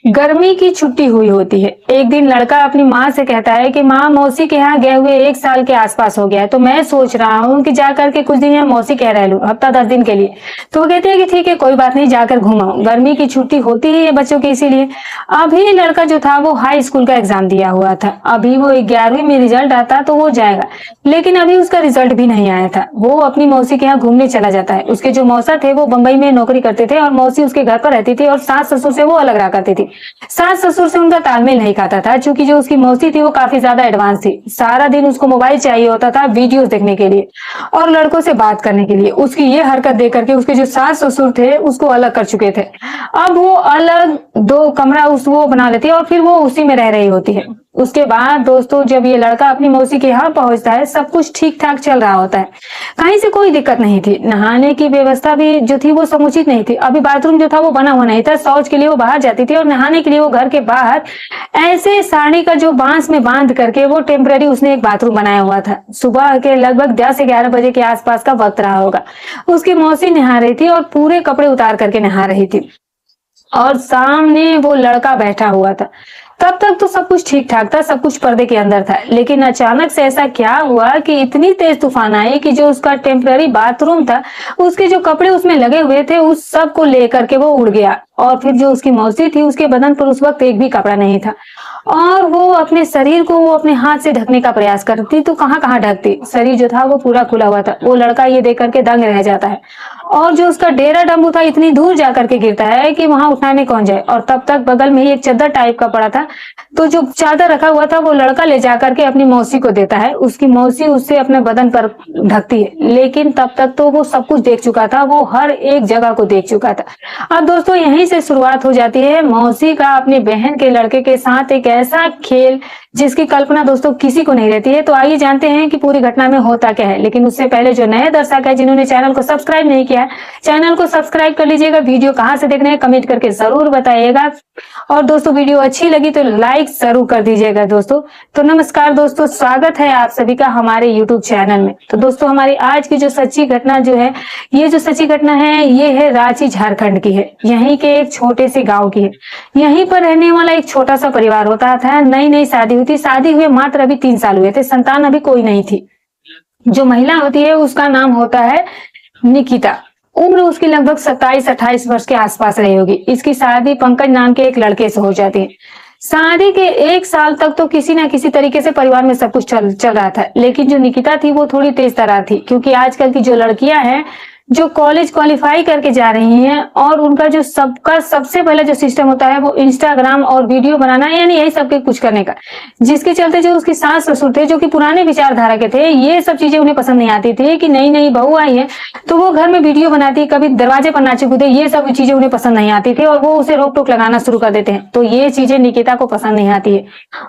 गर्मी की छुट्टी हुई होती है। एक दिन लड़का अपनी माँ से कहता है कि माँ, मौसी के यहाँ गए हुए 1 साल के आसपास हो गया है, तो मैं सोच रहा हूँ कि जाकर के कुछ दिन यहाँ मौसी कह रह लूं, हफ्ता 10 दिन के लिए। तो वो कहते हैं कि ठीक है, कोई बात नहीं, जाकर घुमाऊं, गर्मी की छुट्टी होती ही है बच्चों की, इसीलिए। अभी लड़का जो था वो हाई स्कूल का एग्जाम दिया हुआ था, अभी वो 11वीं में रिजल्ट आता तो वो जाएगा, लेकिन अभी उसका रिजल्ट भी नहीं आया था। वो अपनी मौसी के यहाँ घूमने चला जाता है। उसके जो मौसा थे वो बंबई में नौकरी करते थे और मौसी उसके घर पर रहती थी और सास ससुर से वो अलग रहा करती थी। सास ससुर से उनका तालमेल नहीं खाता था, क्योंकि जो उसकी मौसी थी वो काफी ज्यादा एडवांस थी। सारा दिन उसको मोबाइल चाहिए होता था वीडियोस देखने के लिए और लड़कों से बात करने के लिए। उसकी ये हरकत देख करके उसके जो सास ससुर थे उसको अलग कर चुके थे। अब वो अलग 2 कमरा उस वो बना लेती है और फिर वो उसी में रह रही होती है। उसके बाद दोस्तों, जब ये लड़का अपनी मौसी के यहाँ पहुंचता है, सब कुछ ठीक ठाक चल रहा होता है, कहीं से कोई दिक्कत नहीं थी। नहाने की व्यवस्था भी जो थी वो समुचित नहीं थी। अभी बाथरूम जो था वो बना हुआ नहीं था, शौच के लिए वो बाहर जाती थी और नहाने के लिए वो घर के बाहर ऐसे साड़ी का जो बांस में बांध करके वो टेम्पररी उसने एक बाथरूम बनाया हुआ था। सुबह के लगभग 10 से 11 बजे के आसपास का वक्त रहा होगा। उसकी मौसी नहा रही थी और पूरे कपड़े उतार करके नहा रही थी और सामने वो लड़का बैठा हुआ था। तब तक तो सब कुछ ठीक ठाक था, सब कुछ पर्दे के अंदर था, लेकिन अचानक से ऐसा क्या हुआ कि इतनी तेज तूफान आई कि जो उसका टेम्पररी बाथरूम था, उसके जो कपड़े उसमें लगे हुए थे उस सब को लेकर के वो उड़ गया। और फिर जो उसकी मौसी थी उसके बदन पर उस वक्त एक भी कपड़ा नहीं था और वो अपने शरीर को वो अपने हाथ से ढकने का प्रयास करती तो कहाँ कहाँ ढकती, शरीर जो था वो पूरा खुला हुआ था। वो लड़का ये देख करके दंग रह जाता है और जो उसका डेरा डम्बू था इतनी दूर जाकर के गिरता है कि वहां उठाने कौन जाए। और तब तक बगल में ही एक चादर टाइप का पड़ा था, तो जो चादर रखा हुआ था वो लड़का ले जाकर के अपनी मौसी को देता है। उसकी मौसी उससे अपने बदन पर ढकती है, लेकिन तब तक तो वो सब कुछ देख चुका था, वो हर एक जगह को देख चुका था। अब दोस्तों यहीं से शुरुआत हो जाती है मौसी का अपनी बहन के लड़के के साथ एक ऐसा खेल जिसकी कल्पना दोस्तों किसी को नहीं रहती है। तो आइए जानते हैं कि पूरी घटना में होता क्या है। लेकिन उससे पहले जो नए दर्शक है जिन्होंने चैनल को सब्सक्राइब नहीं किया है, चैनल को सब्सक्राइब कर लीजिएगा। वीडियो कहाँ से देख रहे हैं कमेंट करके जरूर बताइएगा और दोस्तों वीडियो अच्छी लगी तो लाइक जरूर कर दीजिएगा दोस्तों। तो नमस्कार दोस्तों, स्वागत है आप सभी का हमारे यूट्यूब चैनल में। तो दोस्तों हमारी आज की जो सच्ची घटना जो है, ये जो सच्ची घटना है ये है रांची झारखंड की है। यहीं के एक छोटे से गाँव की है। यहीं पर रहने वाला एक छोटा सा परिवार होता था। नई नई शादी हुई थी, शादी हुए मात्र अभी 3 साल हुए थे, संतान अभी कोई नहीं थी। जो महिला होती है उसका नाम होता है निकिता। उम्र उसकी लगभग 27-28 वर्ष के आसपास रही होगी। इसकी शादी पंकज नाम के एक लड़के से हो जाती है। शादी के 1 साल तक तो किसी ना किसी तरीके से परिवार में सब कुछ चल रहा था, लेकिन जो निकिता थी वो थोड़ी तेज तर्रार थी, क्योंकि आजकल की जो लड़कियां हैं जो कॉलेज क्वालिफाई करके जा रही हैं और उनका जो सबका सबसे पहले जो सिस्टम होता है वो इंस्टाग्राम और वीडियो बनाना, यानी यही सब कुछ करने का, जिसके चलते जो उसके सास ससुर थे जो कि पुराने विचारधारा के थे, ये सब चीजें उन्हें पसंद नहीं आती थी। कि नई नई बहू आई है तो वो घर में वीडियो बनाती, कभी दरवाजे पर नाचे कूदे, ये सब चीजें उन्हें पसंद नहीं आती थी और वो उसे रोक टोक लगाना शुरू कर देते हैं। तो ये चीजें निकिता को पसंद नहीं आती है।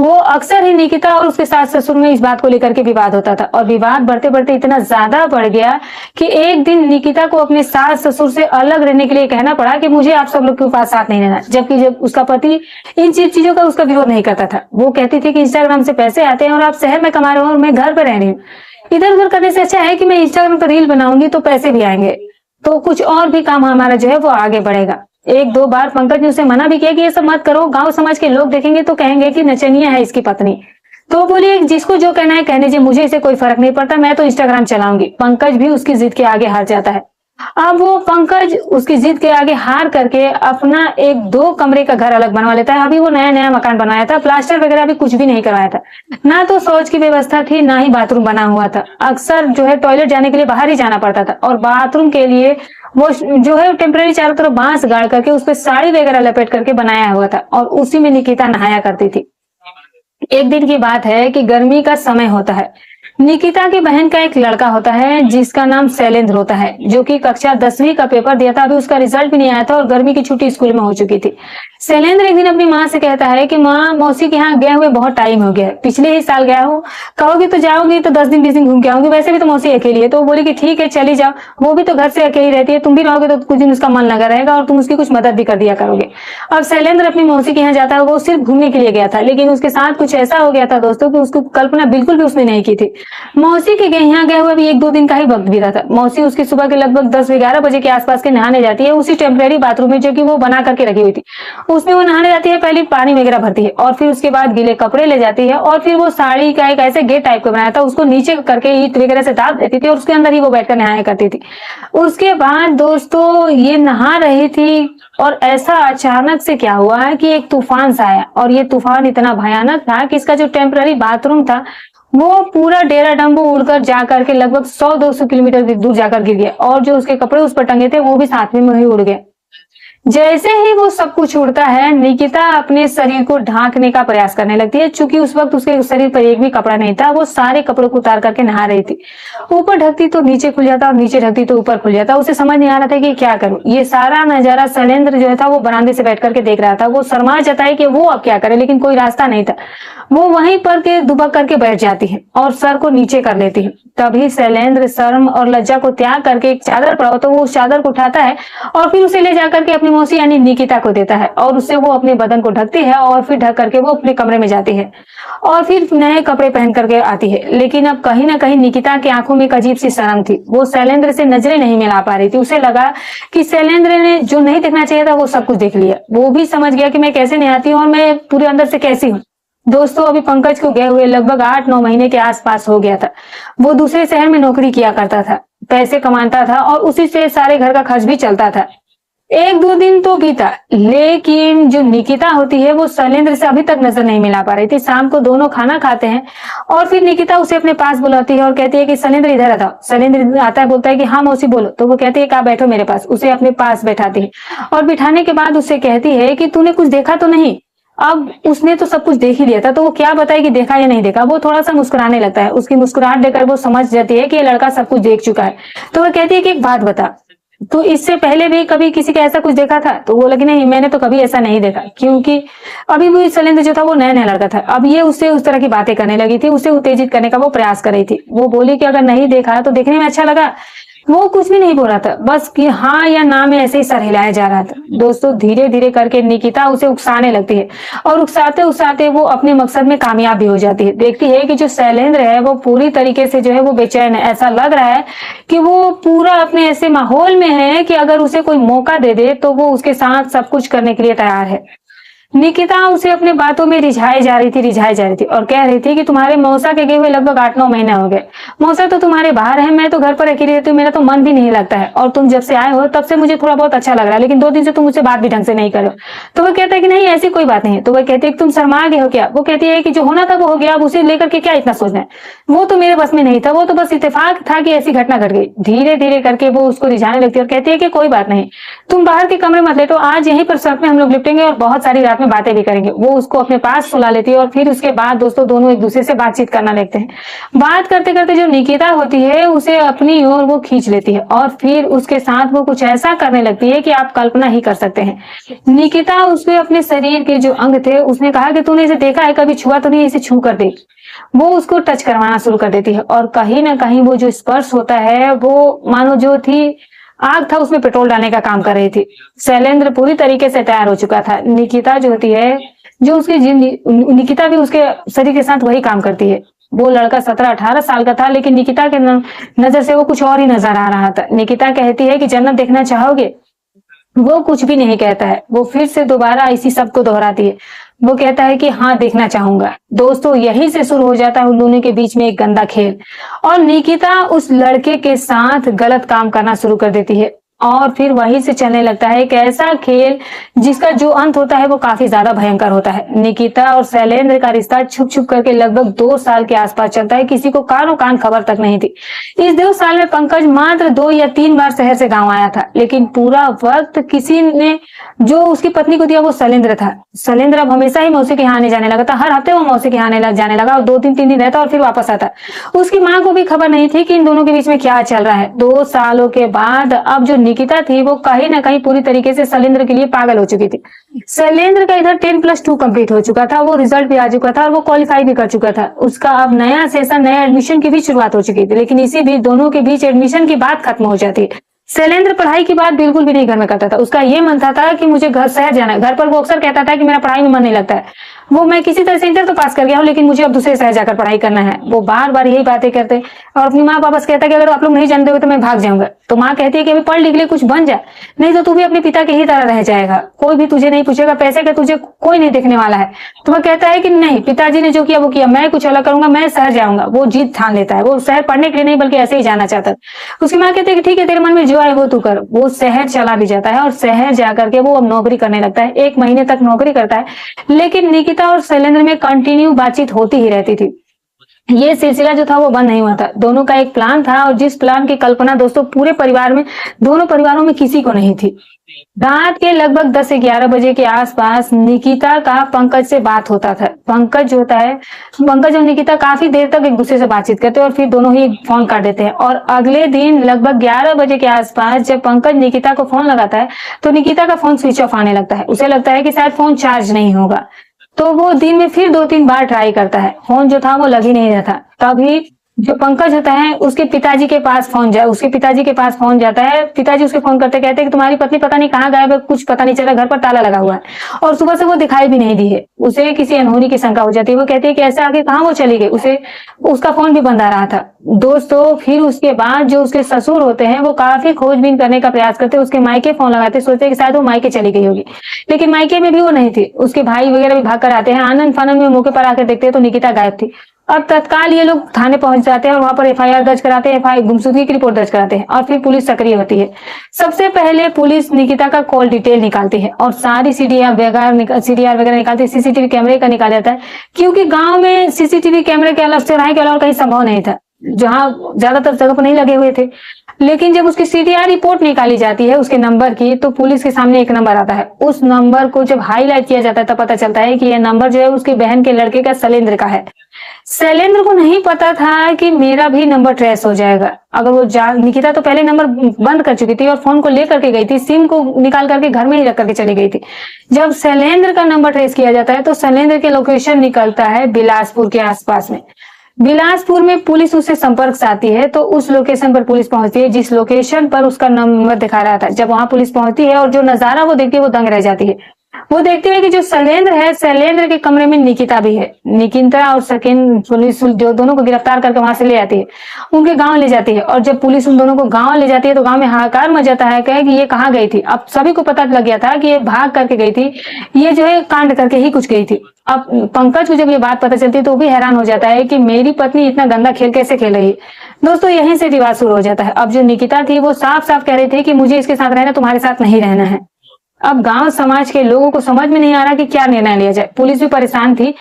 वो अक्सर ही निकिता और उसके सास ससुर में इस बात को लेकर के विवाद होता था और विवाद बढ़ते बढ़ते इतना ज्यादा बढ़ गया कि एक दिन निकिता को अपने सास ससुर से अलग रहने के लिए कहना पड़ा कि मुझे आप सब लोग के पास साथ नहीं रहना। जबकि जब उसका पति इन चीजों का उसका विरोध नहीं करता था। वो कहती थी कि इंस्टाग्राम से पैसे आते हैं और आप शहर में कमा रहे हो और मैं घर पर रह रही हूँ, इधर उधर करने से अच्छा है कि मैं इंस्टाग्राम पर रील बनाऊंगी तो पैसे भी आएंगे, तो कुछ और भी काम हमारा जो है वो आगे बढ़ेगा। 1-2 बार पंकज ने उसे मना भी किया कि ये सब मत करो, गांव समाज के लोग देखेंगे तो कहेंगे कि नचनिया है इसकी पत्नी। तो बोलिए जिसको जो कहना है कहने दीजिए, मुझे इसे कोई फर्क नहीं पड़ता, मैं तो इंस्टाग्राम चलाऊंगी। पंकज भी उसकी जिद के आगे हार जाता है। अब वो पंकज उसकी जिद के आगे हार करके अपना एक 2 कमरे का घर अलग बनवा लेता है। अभी वो नया नया मकान बनाया था, प्लास्टर वगैरह भी कुछ भी नहीं करवाया था, ना तो शौच की व्यवस्था थी ना ही बाथरूम बना हुआ था। अक्सर जो है टॉयलेट जाने के लिए बाहर ही जाना पड़ता था और बाथरूम के लिए वो जो है टेम्पररी चारों तरफ बांस गाड़ करके उस पर साड़ी वगैरह लपेट करके बनाया हुआ था और उसी में निकिता नहाया करती थी। एक दिन की बात है कि गर्मी का समय होता है। निकिता की बहन का एक लड़का होता है जिसका नाम शैलेंद्र होता है, जो कि कक्षा 10वीं का पेपर दिया था। अभी उसका रिजल्ट भी नहीं आया था और गर्मी की छुट्टी स्कूल में हो चुकी थी। शैलेंद्र एक दिन अपनी माँ से कहता है कि माँ, मौसी के यहाँ गए हुए बहुत टाइम हो गया है, पिछले ही साल गया हूँ, कहोगी तो जाऊंगी तो 10 दिन 20 दिन घूम के आऊंगी, वैसे भी तो मौसी अकेली है। तो वो बोली कि ठीक है चली जाओ, वो भी तो घर से अकेली रहती है, तुम भी रहोगे तो कुछ दिन उसका मन लगा रहेगा और तुम उसकी कुछ मदद भी कर दिया करोगे। अब शैलेंद्र अपनी मौसी के यहाँ जाता है, वो सिर्फ घूमने के लिए गया था, लेकिन उसके साथ कुछ ऐसा हो गया था दोस्तों कि उसको कल्पना बिल्कुल भी उसने नहीं की थी। मौसी के यहाँ गए हुए भी 1-2 दिन का ही वक्त बीता था। मौसी उसकी सुबह के लगभग 10-11 बजे के आसपास के नहाने जाती है, उसी टेम्परेरी बाथरूम में जो कि वो बना करके रखी हुई थी। उसमें वो नहाने जाती है, पहले पानी वगैरह भरती है और फिर उसके बाद गीले कपड़े ले जाती है और फिर वो साड़ी का एक ऐसे गेट टाइप का बनाया था, उसको नीचे करके ईंट वगैरह से दाब देती थी और उसके अंदर ही वो बैठकर नहाया करती थी। उसके बाद दोस्तों ये नहा रही थी और ऐसा अचानक से क्या हुआ है कि एक तूफान सा आया और ये तूफान इतना भयानक था कि इसका जो टेम्पररी बाथरूम था वो पूरा डेरा डंबू उड़कर जाकर के लगभग 100-200 किलोमीटर दूर जाकर गिर गया और जो उसके कपड़े उस पर टंगे थे वो भी साथ में ही उड़ गए। जैसे ही वो सब कुछ उड़ता है, निकिता अपने शरीर को ढांकने का प्रयास करने लगती है। चूंकि उस वक्त उसके शरीर पर एक भी कपड़ा नहीं था, वो सारे कपड़ों को उतार करके नहा रही थी। ऊपर ढकती तो नीचे खुल जाता और नीचे ढकती तो ऊपर खुल जाता। उसे समझ नहीं आ रहा था कि क्या करूं। ये सारा नजारा शैलेंद्र जो था वो बरामदे से बैठ करके देख रहा था। वो शर्मा जाता है कि वो अब क्या करे, लेकिन कोई रास्ता नहीं था। वो वहीं पर के दुबक करके बैठ जाती है और सर को नीचे कर लेती है। तभी शैलेंद्र शर्म और लज्जा को त्याग करके एक चादर पड़ा तो वो उस चादर को उठाता है और फिर उसे ले जाकर के अपनी मौसी यानी निकिता को देता है और उससे वो अपने बदन को ढकती है और फिर ढक करके वो अपने कमरे में जाती है और फिर नए कपड़े पहन करके आती है। लेकिन अब कहीं ना कहीं निकिता की आंखों में एक अजीब सी शर्म थी। वो शैलेंद्र से नजरें नहीं मिला पा रही थी। उसे लगा कि शैलेंद्र ने जो नहीं देखना चाहिए था वो सब कुछ देख लिया। वो भी समझ गया कि मैं कैसे नहाती हूँ और मैं पूरे अंदर से कैसी हूँ। दोस्तों अभी पंकज को गए हुए लगभग 8-9 महीने के आसपास हो गया था। वो दूसरे शहर में नौकरी किया करता था, पैसे कमाता था और उसी से सारे घर का खर्च भी चलता था। 1-2 दिन तो बीता, लेकिन जो निकिता होती है वो शैलेंद्र से अभी तक नजर नहीं मिला पा रही थी। शाम को दोनों खाना खाते हैं और फिर निकिता उसे अपने पास बुलाती है और कहती है कि शैलेंद्र इधर आता। शैलेंद्र आता है, बोलता है कि हाँ मौसी बोलो। तो वो कहती है कि आप बैठो मेरे पास। उसे अपने पास बैठाती है और बिठाने के बाद उससे कहती है कि तूने कुछ देखा तो नहीं। अब उसने तो सब कुछ देख ही लिया था, तो वो क्या बताए कि देखा या नहीं देखा। वो थोड़ा सा मुस्कुराने लगता है। उसकी मुस्कुराहट देखकर वो समझ जाती है कि ये लड़का सब कुछ देख चुका है। तो वो कहती है कि एक बात बता, तो इससे पहले भी कभी किसी का ऐसा कुछ देखा था? तो वो लगी नहीं, मैंने तो कभी ऐसा नहीं देखा। क्योंकि अभी वो शैलेंद्र जो था वो नया नया लड़का था। अब ये उससे उस तरह की बातें करने लगी थी, उसे उत्तेजित करने का वो प्रयास कर रही थी। वो बोली कि अगर नहीं देखा तो देखने में अच्छा लगा। वो कुछ भी नहीं बोल रहा था, बस कि हाँ या ना में ऐसे ही सर हिलाया जा रहा था। दोस्तों धीरे धीरे करके निकिता उसे उकसाने लगती है और उकसाते उकसाते वो अपने मकसद में कामयाब भी हो जाती है। देखती है कि जो शैलेंद्र है वो पूरी तरीके से जो है वो बेचैन है। ऐसा लग रहा है कि वो पूरा अपने ऐसे माहौल में है कि अगर उसे कोई मौका दे दे तो वो उसके साथ सब कुछ करने के लिए तैयार है। निकिता उसे अपने बातों में रिझाई जा रही थी और कह रही थी कि तुम्हारे मौसा के गए हुए लगभग 8-9 महीने हो गए। मौसा तो तुम्हारे बाहर है, मैं तो घर पर अकेली रहती हूँ, मेरा तो मन भी नहीं लगता है। और तुम जब से आए हो तब से मुझे थोड़ा बहुत अच्छा लग रहा है, लेकिन 2 दिन से तुम मुझसे बात भी ढंग से नहीं करो। तो वो कहता है कि नहीं ऐसी कोई बात नहीं है। तो वो कहती है कि तुम शर्मा गए हो क्या? वो कहती है कि जो होना था वो हो गया, अब उसे लेकर के क्या इतना सोचना है। वो तो मेरे बस में नहीं था, वो तो बस इत्तेफाक था कि ऐसी घटना घट गई। धीरे धीरे करके वो उसको रिझाने लगती है और कहती है कि कोई बात नहीं, तुम बाहर के कमरे मत लेटो, आज यहीं पर सड़क में हम लोग लिपटेंगे और बहुत सारी रात में बातें भी करेंगे। वो उसको अपने पास सुला लेती है और फिर उसके बाद दोस्तों दोनों एक दूसरे से बातचीत करना लगते हैं। बात करते करते जो निकिता होती है उसे अपनी ओर वो खींच लेती है और फिर उसके साथ वो कुछ ऐसा करने लगती है कि आप कल्पना ही कर सकते हैं। निकिता उसके अपने शरीर के जो अंग थे, उसने कहा कि तूने इसे देखा है, कभी छुआ तो नहीं, इसे छू कर देख। वो उसको टच करवाना शुरू कर देती है और कहीं ना कहीं वो जो स्पर्श होता है वो मानो जो थी आग था उसमें पेट्रोल डालने का काम कर रही थी। शैलेंद्र पूरी तरीके से तैयार हो चुका था। निकिता जो होती है, जो उसकी निकिता भी उसके शरीर के साथ वही काम करती है। वो लड़का 17-18 साल का था, लेकिन निकिता के नजर से वो कुछ और ही नजर आ रहा था। निकिता कहती है कि जन्नत देखना चाहोगे? वो कुछ भी नहीं कहता है। वो फिर से दोबारा इसी सब को दोहराती है। वो कहता है कि हाँ देखना चाहूंगा। दोस्तों यहीं से शुरू हो जाता है उन दोनों के बीच में एक गंदा खेल और निकिता उस लड़के के साथ गलत काम करना शुरू कर देती है और फिर वहीं से चलने लगता है एक ऐसा खेल जिसका जो अंत होता है वो काफी ज्यादा भयंकर होता है। निकिता और शैलेंद्र का रिश्ता छुप छुप करके लगभग 2 साल के आसपास चलता है। किसी को कानो कान खबर तक नहीं थी। इस 2 साल में पंकज मात्र 2 या 3 बार शहर से गांव आया था, लेकिन पूरा वक्त किसी ने जो उसकी पत्नी को दिया वो शैलेंद्र था। शैलेंद्र अब हमेशा ही मौसी के यहाँ आने जाने लगा था। हर हफ्ते वो मौसी के यहाँ जाने लगा और 2-3 दिन रहता और फिर वापस आता। उसकी माँ को भी खबर नहीं थी कि इन दोनों के बीच में क्या चल रहा है। 2 सालों के बाद अब जो निकिता थी वो कहीं ना कहीं पूरी तरीके से शैलेंद्र के लिए पागल हो चुकी थी। शैलेंद्र का इधर 10+2 कंप्लीट हो चुका था, वो रिजल्ट भी आ चुका था और वो क्वालिफाई भी कर चुका था। उसका अब नया सेशन, नया एडमिशन की भी शुरुआत हो चुकी थी, लेकिन इसी बीच दोनों के बीच एडमिशन की बात खत्म हो जाती है। शैलेंद्र पढ़ाई की बात बिल्कुल भी नहीं घर में करता था। उसका ये मन था कि मुझे घर शहर जाना है। घर पर वो अक्सर कहता था कि मेरा पढ़ाई में मन नहीं लगता है। वो मैं किसी तरह से इंटर तो पास कर गया हूँ, लेकिन मुझे अब दूसरे शहर जाकर पढ़ाई करना है। वो बार बार यही बातें करते हैं और अपनी माँ पापा से कहता है कि अगर आप लोग नहीं जानते हो तो मैं भाग जाऊंगा। तो माँ कहती है कि अभी पढ़ लिख ले, कुछ बन जा, नहीं तो तू भी अपने पिता के ही तरह रह जाएगा, कोई भी तुझे नहीं पूछेगा, पैसे का तुझे कोई नहीं देखने वाला है। तो वह कहता है कि नहीं, पिताजी ने जो किया वो किया, मैं कुछ अलग करूंगा, मैं शहर जाऊंगा। वो जीत ठान लेता है, वो शहर पढ़ने के लिए नहीं बल्कि ऐसे ही जाना चाहता है। उसकी माँ कहती है कि ठीक है, तेरे मन में जो आए वो तू कर। वो शहर चला भी जाता है और शहर जाकर के वो अब नौकरी करने लगता है। 1 महीने तक नौकरी करता है, लेकिन निकिता और शैलेंद्र में कंटिन्यू बातचीत होती ही रहती थी। ये सिलसिला जो था वो बंद नहीं हुआ था। दोनों का एक प्लान था और जिस प्लान की कल्पना दोस्तों पूरे परिवार में, दोनों परिवारों में किसी को नहीं थी। रात के लगभग 10 से 11 बजे के आसपास निकिता का पंकज से बात होता था। पंकज और निकिता काफी देर तक एक दूसरे से बातचीत करते हैं और फिर दोनों ही फोन काट देते हैं। और अगले दिन लगभग 11 बजे के आसपास जब पंकज निकिता को फोन लगाता है तो निकिता का फोन स्विच ऑफ आने लगता है। उसे लगता है कि शायद फोन चार्ज नहीं होगा, तो वो दिन में फिर 2-3 बार ट्राई करता है, फोन जो था वो लग ही नहीं रहा था। तभी जो पंकज होता है उसके पिताजी के पास फोन जाता है। पिताजी उसके फोन करते कहते हैं कि तुम्हारी पत्नी पता नहीं कहाँ गायब है, कुछ पता नहीं चला, घर पर ताला लगा हुआ है और सुबह से वो दिखाई भी नहीं दी है। उसे किसी अनहोनी की शंका हो जाती है। वो कहती है कि ऐसे आगे कहाँ वो चली गई, उसे उसका फोन भी बंद आ रहा था। दोस्तों फिर उसके बाद जो उसके ससुर होते हैं वो काफी खोजबीन करने का प्रयास करते, उसके मायके फोन लगाते, सोचते कि शायद वो मायके चली गई होगी, लेकिन मायके में भी वो नहीं थी। उसके भाई वगैरह भी भाग कर आते हैं, आनंद फानन में मौके पर आकर देखते हैं तो निकिता गायब थी। अब तत्काल ये लोग थाने पहुंच जाते हैं और वहां पर एफआईआर दर्ज कराते हैं, एफआईआर गुमशुदगी की रिपोर्ट दर्ज कराते हैं और फिर पुलिस सक्रिय होती है। सबसे पहले पुलिस निकिता का कॉल डिटेल निकालती है और सारी सीडीआर वगैरह निकालती है, सीसीटीवी कैमरे का निकाला जाता है, क्योंकि गांव में सीसीटीवी कैमरे के अलावा, चौराहे के अलावा कहीं संभव नहीं था, जहां ज्यादातर जगह पर नहीं लगे हुए थे। लेकिन जब उसकी सीडीआर रिपोर्ट निकाली जाती है उसके नंबर की, तो पुलिस के सामने एक नंबर आता है। उस नंबर को जब हाईलाइट किया जाता है तब पता चलता है कि यह नंबर जो है उसकी बहन के लड़के का, शैलेंद्र का है। शैलेंद्र को नहीं पता था कि मेरा भी नंबर ट्रेस हो जाएगा। अगर वो निकिता तो पहले नंबर बंद कर चुकी थी और फोन को लेकर के गई थी, सिम को निकाल करके घर में ही रख करके चली गई थी। जब शैलेंद्र का नंबर ट्रेस किया जाता है तो शैलेंद्र के लोकेशन निकलता है बिलासपुर के आसपास में। बिलासपुर में पुलिस उससे संपर्क साधती है तो उस लोकेशन पर पुलिस पहुंचती है जिस लोकेशन पर उसका नंबर दिखा रहा था। जब वहां पुलिस पहुंचती है और जो नजारा वो देखती है वो दंग रह जाती है। वो देखते हैं कि जो शैलेंद्र है, शैलेंद्र के कमरे में निकिता भी है। निकिता और सकिन पुलिस जो दोनों को गिरफ्तार करके वहां से ले आती है, उनके गांव ले जाती है। और जब पुलिस उन दोनों को गांव ले जाती है तो गांव में हाहाकार मच जाता है, कहे कि ये कहाँ गई थी। अब सभी को पता लग गया था कि ये भाग करके गई थी, ये जो है कांड करके ही कुछ गई थी। अब पंकज को जब ये बात पता चलती है तो वो भी हैरान हो जाता है कि मेरी पत्नी इतना गंदा खेल कैसे खेल रही है। दोस्तों यहीं से विवाद शुरू हो जाता है। अब जो निकिता थी वो साफ साफ कह रही थी कि मुझे इसके साथ रहना, तुम्हारे साथ नहीं रहना है। अब गांव समाज के लोगों को समझ में नहीं आ रहा कि क्या निर्णय लिया जाए। पुलिस भी परेशान थी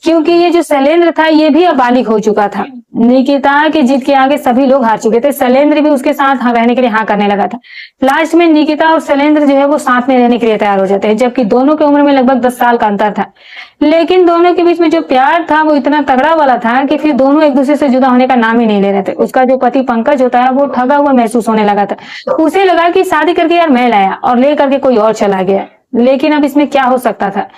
क्योंकि ये जो शैलेंद्र था ये भी अब बालिग हो चुका था। निकिता के जिद के आगे सभी लोग हार चुके थे। शैलेंद्र भी उसके साथ रहने के लिए हाँ करने लगा था। लास्ट में निकिता और शैलेंद्र जो है वो साथ में रहने के लिए तैयार हो जाते हैं, जबकि दोनों की उम्र में लगभग 10 साल का अंतर था। लेकिन दोनों के बीच में जो प्यार था वो इतना तगड़ा वाला था कि फिर दोनों एक दूसरे से जुदा होने का नाम ही नहीं ले रहे थे। उसका जो पति पंकज होता है वो ठगा हुआ महसूस होने लगा था। उसे लगा कि शादी करके यार मैं लाया और ले करके कोई और चला गया, लेकिन अब इसमें क्या हो सकता था।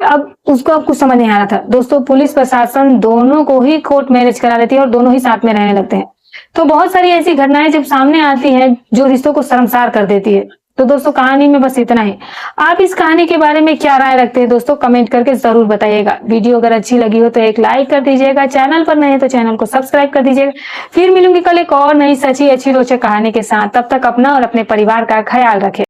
अब उसको अब कुछ समझ नहीं आ रहा था। दोस्तों पुलिस प्रशासन दोनों को ही कोर्ट मैरिज करा देती है और दोनों ही साथ में रहने लगते हैं। तो बहुत सारी ऐसी घटनाएं जब सामने आती हैं जो रिश्तों को शर्मसार कर देती है। तो दोस्तों कहानी में बस इतना ही। आप इस कहानी के बारे में क्या राय रखते हैं दोस्तों, कमेंट करके जरूर बताइएगा। वीडियो अगर अच्छी लगी हो तो एक लाइक कर दीजिएगा, चैनल पर नए तो चैनल को सब्सक्राइब कर दीजिएगा। फिर मिलूंगी कल एक और नई सच्ची अच्छी रोचक कहानी के साथ। तब तक अपना और अपने परिवार का ख्याल रखें।